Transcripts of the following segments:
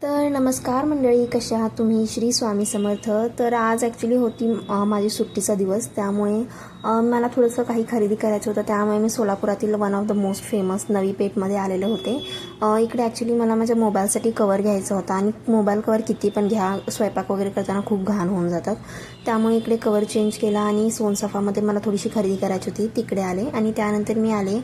तर नमस्कार मंडळी, कशा आहात तुम्ही? श्री स्वामी समर्थ. तर आज ॲक्च्युली होती माझी सुट्टीचा दिवस, त्यामुळे मला थोडंसं काही खरेदी करायचं होतं. त्यामुळे मी सोलापुरातील one of the most famous नवी पेठमध्ये आलेले होते. इकडे ॲक्च्युली मला माझ्या मोबाईलसाठी कवर घ्यायचा होता आणि मोबाईल कवर किती पण घ्या, स्वयंपाक वगैरे करताना खूप घाण होऊन जातात. त्यामुळे इकडे कवर चेंज केला आणि सोनसफामध्ये मला थोडीशी खरेदी करायची होती, तिकडे आले. आणि त्यानंतर मी आले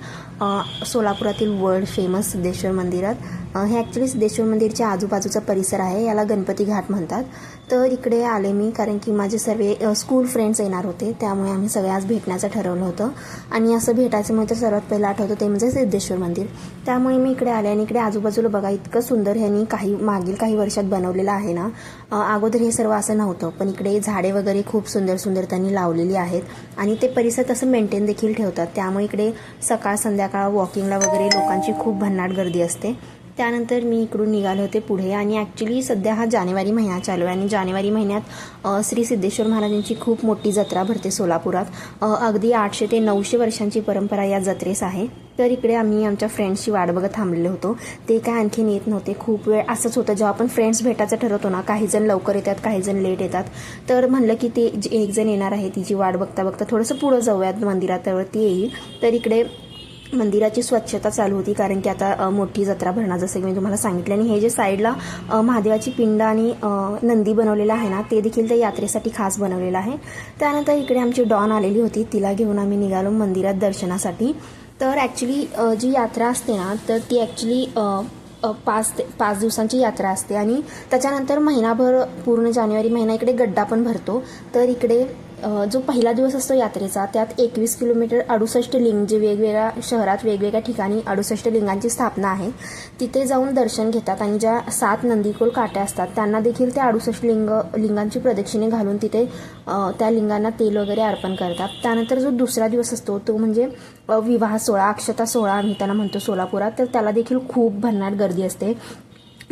सोलापुरातील वर्ल्ड फेमस सिद्धेश्वर मंदिरात. हे ॲक्च्युली सिद्धेश्वर मंदिरच्या आजूबाजूचा परिसर आहे, याला गणपती घाट म्हणतात. तर इकडे आले मी कारण की माझे सर्व स्कूल फ्रेंड्स येणार होते, त्यामुळे आम्ही सगळे आज भेटण्याचं ठरवलं होतं. आणि असं भेटायचं म्हणजे सर्वात पहिलं आठवतं ते म्हणजे सिद्धेश्वर मंदिर. त्यामुळे मी इकडे आले आणि इकडे आजूबाजूला बघा, इतकं सुंदर ह्यांनी मागील काही वर्षात बनवलेलं आहे ना. अगोदर हे सर्व असं नव्हतं, पण इकडे झाडे वगैरे खूप सुंदर सुंदर त्यांनी लावलेली आहेत आणि ते परिसर तसं मेंटेन देखील ठेवतात. त्यामुळे इकडे सकाळ संध्याकाळ वॉकिंगला वगैरे लोकांची खूप भन्नाट गर्दी असते. त्यानंतर मी इकडून निघाले होते पुढे. आणि ॲक्च्युली सध्या हा जानेवारी महिना चालू आहे आणि जानेवारी महिन्यात श्री सिद्धेश्वर महाराजांची खूप मोठी जत्रा भरते सोलापुरात. अगदी 800 ते 900 वर्षांची परंपरा या जत्रेस आहे. तर इकडे आम्ही आमच्या फ्रेंड्सची वाट बघत थांबलेलो होतो. ते काय आणखीन येत नव्हते. खूप वेळ असंच होतं, जेव्हा आपण फ्रेंड्स भेटायचं ठरवतो ना, काही जण लवकर येतात, काही जण लेट येतात. तर म्हणलं की ते एक जण येणार आहे, तिची वाट बघता बघता थोडंसं पुढं जाऊयात मंदिरात, ती येईल. तर इकडे मंदिराची स्वच्छता चालू होती कारण की आता मोठी जत्रा भरणार, जसं की मी तुम्हाला सांगितलं. आणि हे जे साईडला महादेवाची पिंड आणि नंदी बनवलेला आहे ना, ते देखील त्या यात्रेसाठी खास बनवलेलं आहे. त्यानंतर इकडे आमची डॉन आलेली होती, तिला घेऊन आम्ही निघालो मंदिरात दर्शनासाठी. तर ॲक्च्युली जी यात्रा असते ना, तर ती ॲक्च्युली 5 दिवसांची यात्रा असते आणि त्याच्यानंतर महिनाभर पूर्ण जानेवारी महिना इकडे गड्डा पण भरतो. तर इकडे जो पहिला दिवस असतो यात्रेचा, त्यात 21 किलोमीटर 68 लिंग, जे वेगवेगळ्या शहरात वेगवेगळ्या ठिकाणी 68 लिंगांची स्थापना आहे, तिथे जाऊन दर्शन घेतात. आणि ज्या 7 नंदीकोल काट्या असतात त्यांना देखील त्या 68 लिंगांची प्रदक्षिणे घालून तिथे त्या लिंगांना तेल वगैरे अर्पण करतात. त्यानंतर जो दुसरा दिवस असतो तो म्हणजे विवाह सोहळा, अक्षता सोहळा आम्ही त्याला म्हणतो सोलापुरात. तर त्याला देखील खूप भन्नाट गर्दी असते.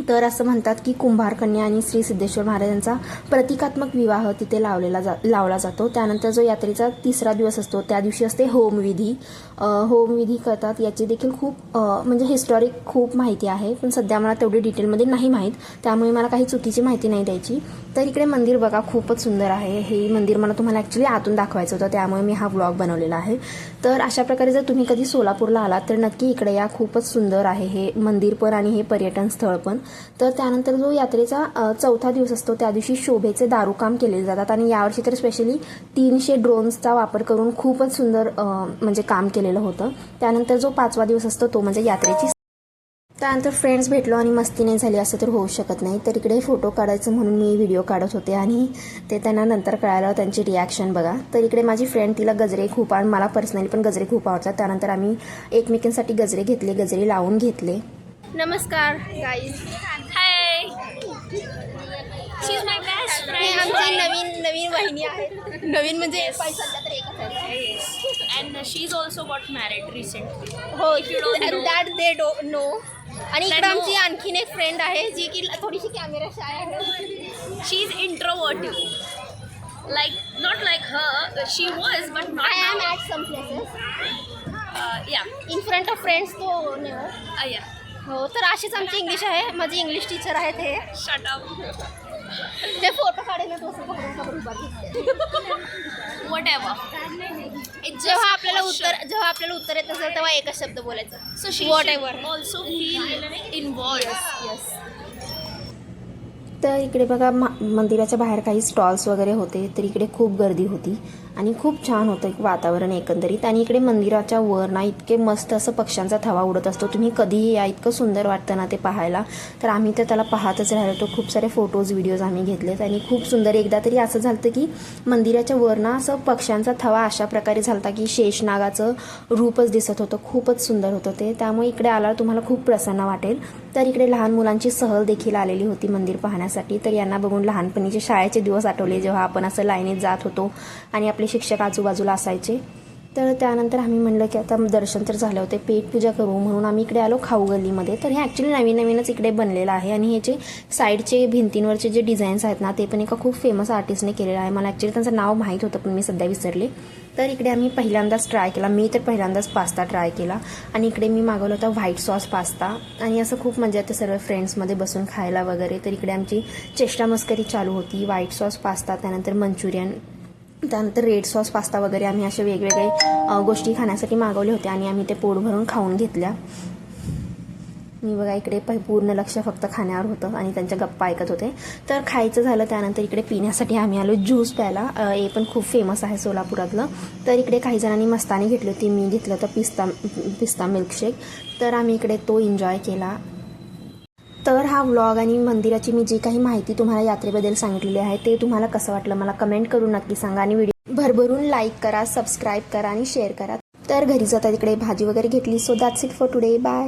तर असं म्हणतात की कुंभार कन्या आणि श्री सिद्धेश्वर महाराजांचा प्रतिकात्मक विवाह तिथे लावला जातो. त्यानंतर जो यात्रेचा तिसरा दिवस असतो त्या दिवशी असते होमविधी. होमविधी करतात. याची देखील खूप म्हणजे हिस्टॉरिक खूप माहिती आहे, पण सध्या मला तेवढी डिटेलमध्ये नाही माहीत, त्यामुळे मला काही चुकीची माहिती नाही द्यायची. तर इकडे मंदिर बघा, खूपच सुंदर आहे. हे मंदिर मला तुम्हाला ॲक्च्युली आतून दाखवायचं होतं, त्यामुळे मी हा व्लॉग बनवलेला आहे. तर अशा प्रकारे जर तुम्ही कधी सोलापूरला आलात तर नक्की इकडे या. खूपच सुंदर आहे हे मंदिर पण आणि हे पर्यटन स्थळ पण. तर त्यानंतर जो यात्रेचा चौथा दिवस असतो त्या दिवशी शोभेचे दारूकाम केले जातात. आणि यावर्षी तर स्पेशली 300 ड्रोन्सचा वापर करून खूपच सुंदर म्हणजे काम केलेलं होतं. त्यानंतर जो 5वा दिवस असतो तो म्हणजे यात्रेची. त्यानंतर फ्रेंड्स भेटलो आणि मस्ती नाही झाली असं तर होऊ शकत नाही. तर इकडे फोटो काढायचं म्हणून मी व्हिडिओ काढत होते आणि ते त्यांना नंतर कळालं, त्यांची रिॲक्शन बघा. तर इकडे माझी फ्रेंड, तिला गजरे खूप आणि मला पर्सनली पण गजरे खूप आवडतात. त्यानंतर आम्ही एकमेकांसाठी गजरे घेतले, गजरे लावून घेतले. नमस्कार guys, high, she is my best friend. आमची नवीन वहिनी आहे. नवीन म्हणजे and she's also got married recently. हो, If you don't know. That they don't know. आणि इकडे That आमची no. आणखीन एक फ्रेंड आहे जी की थोडीशी कॅमेरा शाय आहे. She's introverted. Like not like her, she was, but not I am now. At some places Yeah. In front of friends तो Yeah. हो. तर अशीच आमची इंग्लिश आहे. माझी इंग्लिश टीचर आहेत हे. Shut up. ते फोटो काढेल ना तो Whatever. It's जेव्हा just आपल्याला posture. उत्तर येत असेल तेव्हा एकच शब्द बोलायचा. So she Whatever. should also feel involved. Yes. तर इकडे बघा, मंदिराच्या बाहेर काही स्टॉल्स वगैरे होते. तर इकडे खूप गर्दी होती आणि खूप छान होतं एक वातावरण एकंदरीत. आणि इकडे मंदिराच्या वर ना इतके मस्त असं पक्ष्यांचा थवा उडत असतो. तुम्ही कधीही या, इतकं सुंदर वाटतं ना ते पाहायला. तर आम्ही तर त्याला पाहतच राहिलो होतो. खूप सारे फोटोज व्हिडिओज आम्ही घेतलेत आणि खूप सुंदर. एकदा तरी असं झालं की मंदिराच्या वर ना असं पक्ष्यांचा थवा अशा प्रकारे झालता की शेषनागाचं रूपच दिसत होतं. खूपच सुंदर होतं ते. त्यामुळे इकडे आल्यावर तुम्हाला खूप प्रसन्न वाटेल. तर इकडे लहान मुलांची सहल देखील आलेली होती मंदिर पाहण्यासाठी. तर यांना बघून लहानपणीचे शाळेचे दिवस आठवले, जेव्हा आपण असं लाईनीत जात होतो आणि आपले शिक्षक आजूबाजूला असायचे. तर त्यानंतर आम्ही म्हणलं की आता दर्शन तर झाले होते, पेटपूजा करू म्हणून आम्ही इकडे आलो खाऊ गल्लीमध्ये. तर हे ॲक्च्युली नवीनच इकडे बनलेलं आहे आणि ह्याचे साईडचे भिंतींवरचे जे डिझाईन्स आहेत ना, ते पण एका खूप फेमस आर्टिस्टने केलेलं आहे. मला ॲक्च्युली त्यांचं नाव माहीत होतं पण मी सध्या विसरले. तर इकडे आम्ही पहिल्यांदाच ट्राय केला, मी तर पहिल्यांदाच पास्ता ट्राय केला आणि इकडे मी मागवला होता व्हाईट सॉस पास्ता आणि असं खूप मजा येते सर्व फ्रेंड्समध्ये बसून खायला वगैरे. तर इकडे आमची चेष्टा मस्करी चालू होती. व्हाईट सॉस पास्ता, त्यानंतर मंचुरियन, त्यानंतर रेड सॉस पास्ता वगैरे आम्ही असे वेगवेगळे गोष्टी खाण्यासाठी मागवले होते आणि आम्ही ते पोट भरून खाऊन घेतल्या. मी बघा इकडे पूर्ण लक्ष फक्त खाण्यावर होतं आणि त्यांच्या गप्पा ऐकत होते. तर खायचं झालं त्यानंतर इकडे पिण्यासाठी आम्ही आलो ज्यूस प्यायला. हे पण खूप फेमस आहे सोलापुरातलं. तर इकडे काही जणांनी मस्तानी घेतली होती, मी घेतलं होतं पिस्ता मिल्कशेक. तर आम्ही इकडे तो एन्जॉय केला. तर हा व्लॉग आणि मंदिराची मी जी काही माहिती तुम्हाला यात्रेबद्दल सांगितलेली आहे ते तुम्हाला कसं वाटलं मला कमेंट करून नक्की सांगा आणि व्हिडिओ भरभरून लाईक करा, सबस्क्राईब करा आणि शेअर करा. तर घरी जाता तिकडे भाजी वगैरे घेतली. So that's it for today. Bye.